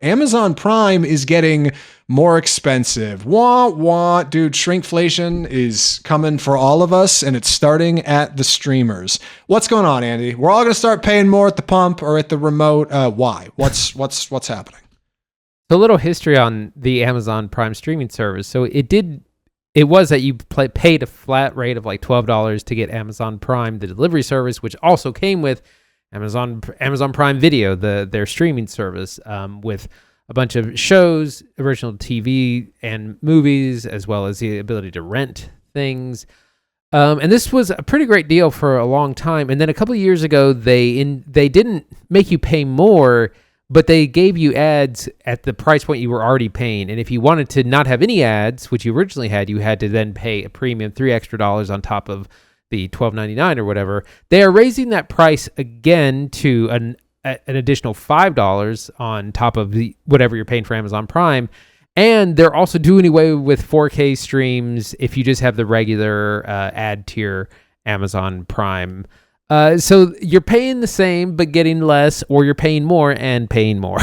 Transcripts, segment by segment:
Amazon Prime is getting more expensive. Wah, wah. Dude, shrinkflation is coming for all of us, and it's starting at the streamers. What's going on, Andy? We're all going to start paying more at the pump or at the remote. Why? What's happening? So a little history on the Amazon Prime streaming service. So it was that you paid a flat rate of like $12 to get Amazon Prime, the delivery service, which also came with Amazon Prime Video, their streaming service, with a bunch of shows, original TV and movies, as well as the ability to rent things. And this was a pretty great deal for a long time. And then a couple of years ago, they didn't make you pay more, but they gave you ads at the price point you were already paying. And if you wanted to not have any ads, which you originally had, you had to then pay a premium, $3 extra on top of the $12.99 or whatever. They are raising that price again to an additional $5 on top of whatever you're paying for Amazon Prime. And they're also doing away with 4K streams if you just have the regular ad tier Amazon Prime. So you're paying the same but getting less, or you're paying more and paying more.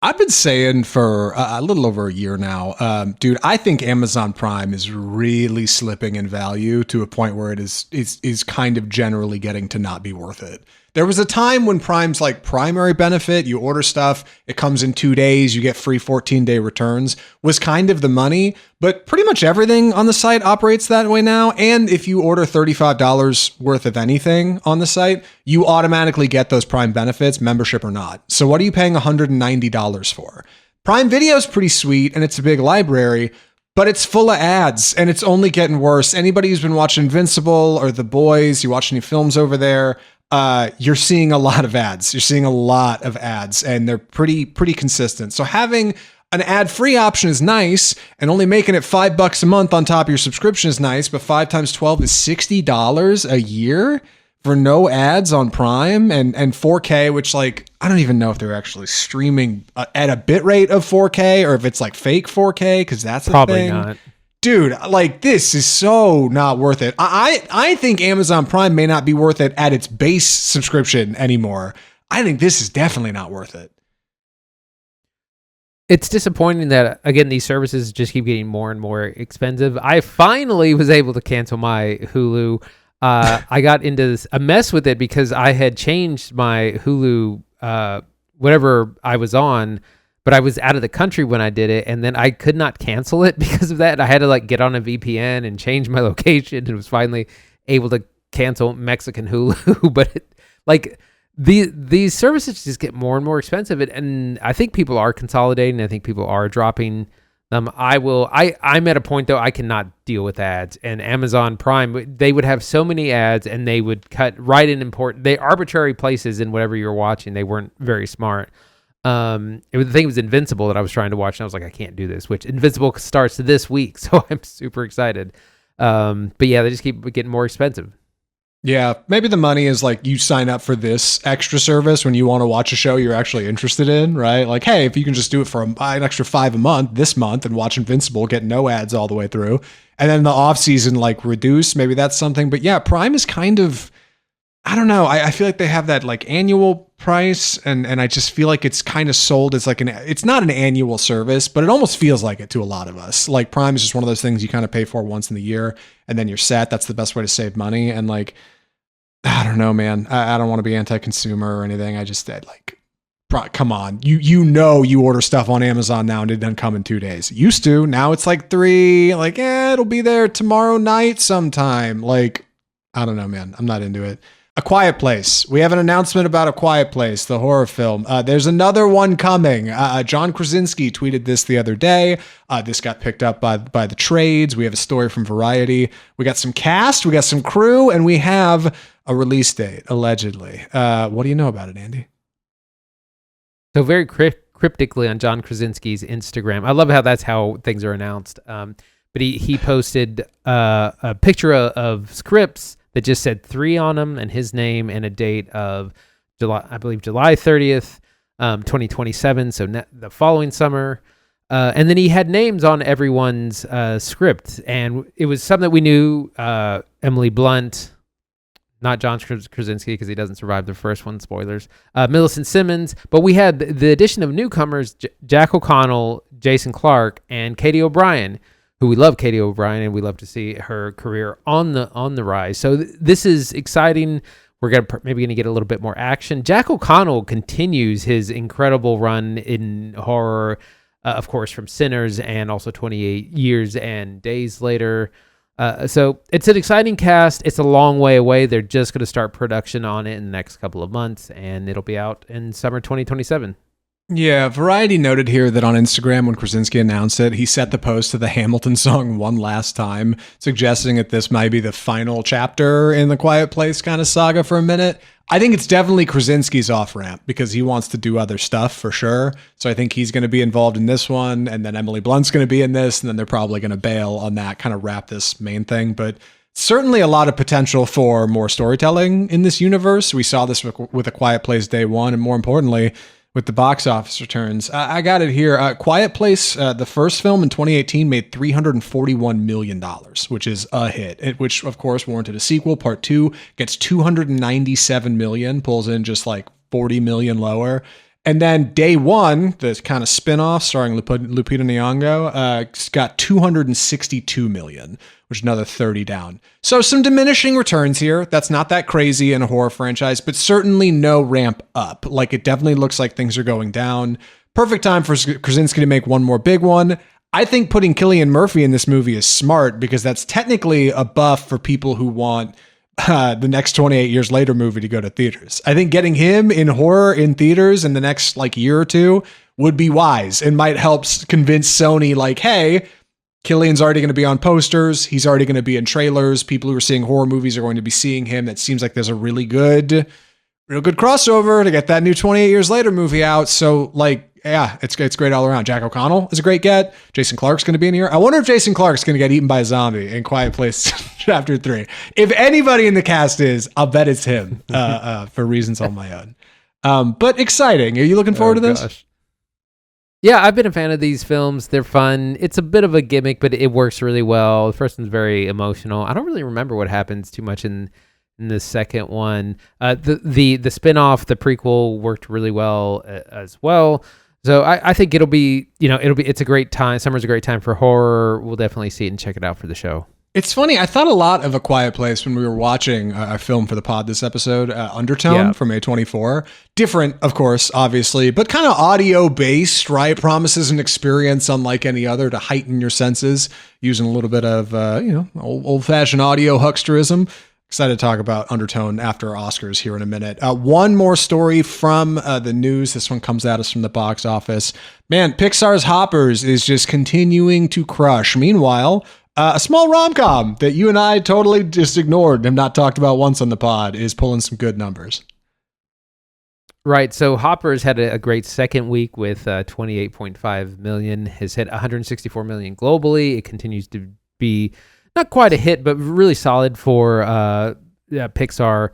I've been saying for a little over a year now, dude, I think Amazon Prime is really slipping in value to a point where it is kind of generally getting to not be worth it. There was a time when Prime's like primary benefit, you order stuff, it comes in 2 days, you get free 14-day returns, was kind of the money, but pretty much everything on the site operates that way now. And if you order $35 worth of anything on the site, you automatically get those Prime benefits, membership or not. So what are you paying $190 for? Prime Video is pretty sweet and it's a big library, but it's full of ads and it's only getting worse. Anybody who's been watching Invincible or The Boys, you watch any films over there, you're seeing a lot of ads. You're seeing a lot of ads and they're pretty consistent. So having an ad-free option is nice, and only making it $5 a month on top of your subscription is nice, but 5 times 12 is $60 a year for no ads on Prime and 4K, which like, I don't even know if they're actually streaming at a bit rate of 4K or if it's like fake 4K, because that's a Probably thing. not. Dude, like this is so not worth it. I think Amazon Prime may not be worth it at its base subscription anymore. I think this is definitely not worth it. It's disappointing that, again, these services just keep getting more and more expensive. I finally was able to cancel my Hulu. I got into a mess with it because I had changed my Hulu, whatever I was on, but I was out of the country when I did it, and then I could not cancel it because of that. I had to like get on a VPN and change my location, and was finally able to cancel Mexican Hulu. But these services just get more and more expensive, and I think people are consolidating. I think people are dropping them. I'm at a point though I cannot deal with ads, and Amazon Prime, they would have so many ads, and they would cut right in they arbitrary places in whatever you're watching. They weren't very smart. The thing was Invincible that I was trying to watch, and I was like, I can't do this, which Invincible starts this week, so I'm super excited. But yeah, they just keep getting more expensive. Yeah, maybe the money is like you sign up for this extra service when you want to watch a show you're actually interested in, right? Like, hey, if you can just do it for an extra $5 a month this month and watch Invincible, get no ads all the way through, and then the off season like reduce, maybe that's something. But yeah, Prime is kind of, I don't know. I feel like they have that like annual price, and I just feel like it's kind of sold as like it's not an annual service, but it almost feels like it to a lot of us. Like Prime is just one of those things you kind of pay for once in the year and then you're set. That's the best way to save money. And like, I don't know, man. I don't want to be anti-consumer or anything. I just said like, come on. You order stuff on Amazon now and it doesn't come in 2 days. It used to. Now it's like 3. Like, it'll be there tomorrow night sometime. Like, I don't know, man. I'm not into it. A Quiet Place. We have an announcement about A Quiet Place, the horror film. There's another one coming. John Krasinski tweeted this the other day. This got picked up by the trades. We have a story from Variety. We got some cast, we got some crew, and we have a release date, allegedly. What do you know about it, Andy? So very cryptically on John Krasinski's Instagram. I love how that's how things are announced. But he posted a picture of scripts that just said 3 on them and his name and a date of July 30th, 2027. So the following summer. And then he had names on everyone's script. And it was something that we knew, Emily Blunt, not John Krasinski because he doesn't survive the first one. Spoilers. Millicent Simmons. But we had the addition of newcomers Jack O'Connell, Jason Clarke, and Katie O'Brien, who we love Katie O'Brien, and we love to see her career on the rise. So this is exciting. We're maybe gonna get a little bit more action. Jack O'Connell continues his incredible run in horror, of course, from Sinners and also 28 Years and Days Later. So it's an exciting cast. It's a long way away. They're just going to start production on it in the next couple of months, and it'll be out in summer 2027. Yeah, Variety noted here that on Instagram, when Krasinski announced it, he set the post to the Hamilton song one last time, suggesting that this might be the final chapter in the Quiet Place kind of saga for a minute. I think it's definitely Krasinski's off-ramp because he wants to do other stuff for sure. So I think he's going to be involved in this one, and then Emily Blunt's going to be in this, and then they're probably going to bail on that, kind of wrap this main thing. But certainly a lot of potential for more storytelling in this universe. We saw this with A Quiet Place Day One, and more importantly, with the box office returns. I got it here. Quiet Place, the first film in 2018, made $341 million, which is a hit, which of course warranted a sequel. Part 2 gets $297 million, pulls in just like $40 million lower. And then Day One, the kind of spinoff starring Lupita Nyong'o, got $262 million, which is another 30 down. So some diminishing returns here. That's not that crazy in a horror franchise, but certainly no ramp up. Like, it definitely looks like things are going down. Perfect time for Krasinski to make one more big one. I think putting Cillian Murphy in this movie is smart because that's technically a buff for people who want the next 28 Years Later movie to go to theaters. I think getting him in horror in theaters in the next like year or two would be wise and might help convince Sony like, hey, Cillian's already going to be on posters. He's already going to be in trailers. People who are seeing horror movies are going to be seeing him. That seems like there's a real good crossover to get that new 28 Years Later movie out. So like, yeah, it's great all around. Jack O'Connell is a great get. Jason Clarke's going to be in here. I wonder if Jason Clarke's going to get eaten by a zombie in Quiet Place Chapter 3. If anybody in the cast is, I'll bet it's him for reasons on my own. But exciting. Are you looking forward to this? Gosh. Yeah, I've been a fan of these films. They're fun. It's a bit of a gimmick, but it works really well. The first one's very emotional. I don't really remember what happens too much in the second one. The spinoff, the prequel, worked really well as well. So I think it's a great time. Summer's a great time for horror. We'll definitely see it and check it out for the show. It's funny. I thought a lot of A Quiet Place when we were watching a film for the pod this episode, Undertone from A24. Different, of course, obviously, but kind of audio-based, right? Promises an experience unlike any other to heighten your senses, using a little bit of, old-fashioned audio hucksterism. Excited to talk about Undertone after Oscars here in a minute. One more story from the news. This one comes at us from the box office. Man, Pixar's Hoppers is just continuing to crush. Meanwhile, a small rom-com that you and I totally just ignored and have not talked about once on the pod is pulling some good numbers. Right. So Hoppers had a great second week with 28.5 million. Has hit 164 million globally. It continues to be not quite a hit, but really solid for Pixar.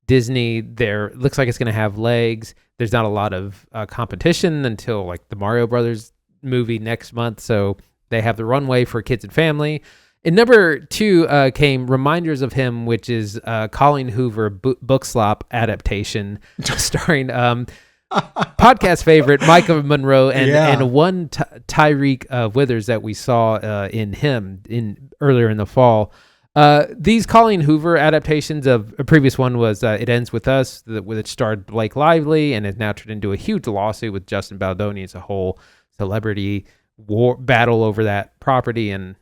Disney, there looks like it's going to have legs. There's not a lot of competition until like the Mario Brothers movie next month, so they have the runway for kids and family. And number 2 came Reminders of Him, which is Colleen Hoover book slop adaptation starring podcast favorite Micah Monroe and one Tyreek Withers that we saw in Him earlier in the fall. These Colleen Hoover adaptations of a previous one was It Ends With Us, which starred Blake Lively and has now turned into a huge lawsuit with Justin Baldoni. It's a whole celebrity war battle over that property and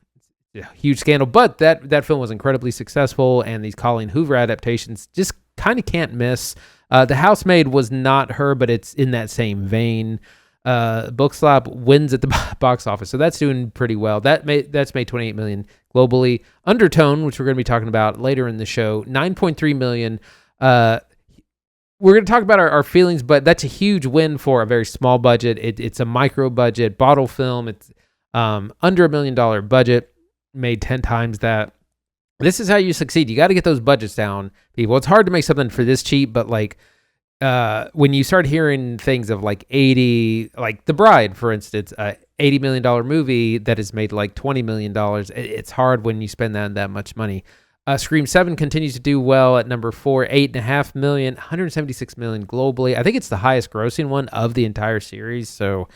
a huge scandal. But that film was incredibly successful, and these Colleen Hoover adaptations just kind of can't miss. The Housemaid was not her, but it's in that same vein. Book Slap wins at the box office, so that's doing pretty well. That's made 28 million globally. Undertone, which we're going to be talking about later in the show, 9.3 million. We're going to talk about our feelings, but that's a huge win for a very small budget. It's a micro budget bottle film. It's under $1 million budget, made 10 times that. This is how you succeed. You got to get those budgets down, people. It's hard to make something for this cheap, but like when you start hearing things of like 80, like The Bride, for instance, $80 million movie that has made like $20 million, it's hard when you spend that much money. Scream 7 continues to do well at number 4, 8.5 million, 176 million globally. I think it's the highest grossing one of the entire series, so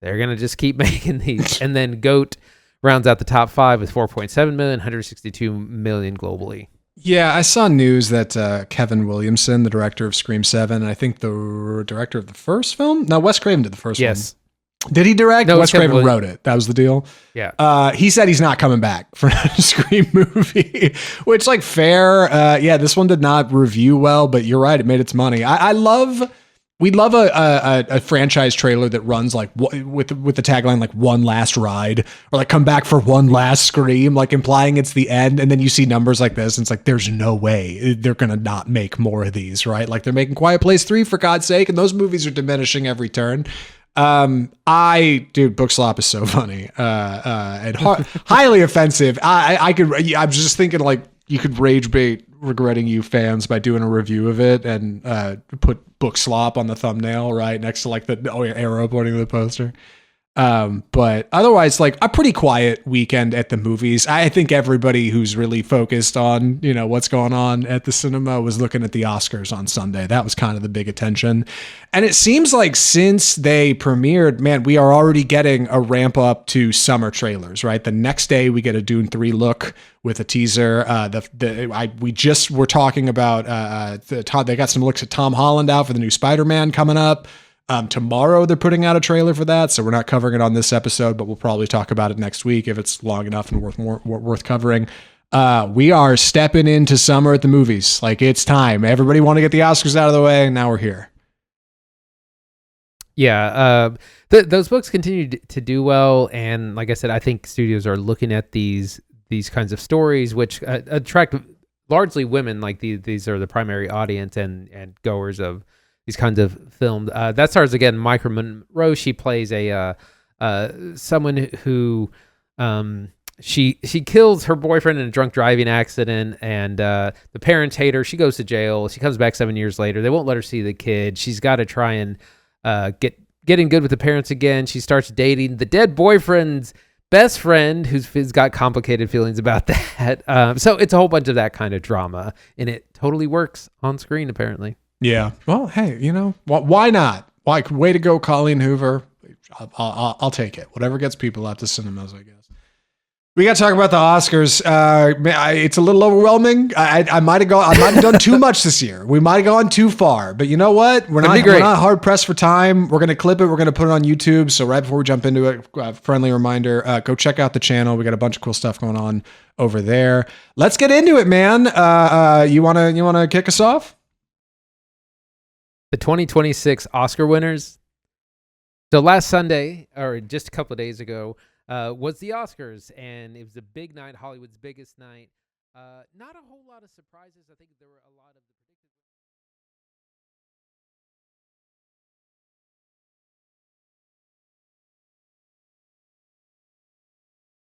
they're going to just keep making these. And then GOAT rounds out the top 5 with 4.7 million, 162 million globally. Yeah, I saw news that Kevin Williamson, the director of Scream 7, and I think the director of the first film? No, Wes Craven did the first one. Yes. Did he direct? No, Wes Craven wrote it. That was the deal. Yeah. He said he's not coming back for a Scream movie, which, like, fair. Yeah, this one did not review well, but you're right. It made its money. We love a franchise trailer that runs like with the tagline like one last ride or like come back for one last scream, like implying it's the end. And then you see numbers like this and it's like, there's no way they're going to not make more of these, right? Like they're making Quiet Place 3 for God's sake. And those movies are diminishing every turn. Dude, Book Slop is so funny, and highly offensive. I'm just thinking like you could rage bait Regretting You fans by doing a review of it and, put Book Slop on the thumbnail, right? Next to like the arrow pointing to the poster. But otherwise, like a pretty quiet weekend at the movies. I think everybody who's really focused on, what's going on at the cinema was looking at the Oscars on Sunday. That was kind of the big attention. And it seems like since they premiered, man, we are already getting a ramp up to summer trailers, right? The next day we get a Dune 3 look with a teaser. We just were talking about, they got some looks at Tom Holland out for the new Spider-Man coming up. Tomorrow they're putting out a trailer for that, so we're not covering it on this episode, but we'll probably talk about it next week if it's long enough and worth covering. We are stepping into summer at the movies. Like it's time. Everybody want to get the Oscars out of the way, and now we're here. Yeah, those books continue to do well, and like I said, I think studios are looking at these kinds of stories, which attract largely women. Like these are the primary audience and goers of these kinds of films. That stars again Micah Monroe. She plays a someone who she kills her boyfriend in a drunk driving accident, and the parents hate her. She goes to jail. She comes back 7 years later. They won't let her see the kid. She's got to try and get in good with the parents again. She starts dating the dead boyfriend's best friend, who's got complicated feelings about that. So it's a whole bunch of that kind of drama, and it totally works on screen apparently. Yeah. Well, hey, why not? Why? Way to go, Colleen Hoover. I'll take it. Whatever gets people out to cinemas, I guess. We got to talk about the Oscars. It's a little overwhelming. I might have done too much this year. We might have gone too far. But you know what? We're not hard pressed for time. We're going to clip it. We're going to put it on YouTube. So right before we jump into it, friendly reminder, go check out the channel. We got a bunch of cool stuff going on over there. Let's get into it, man. You wanna kick us off? The 2026 Oscar winners. So last Sunday, or just a couple of days ago, was the Oscars, and it was a big night, Hollywood's biggest night. Not a whole lot of surprises. I think there were a lot of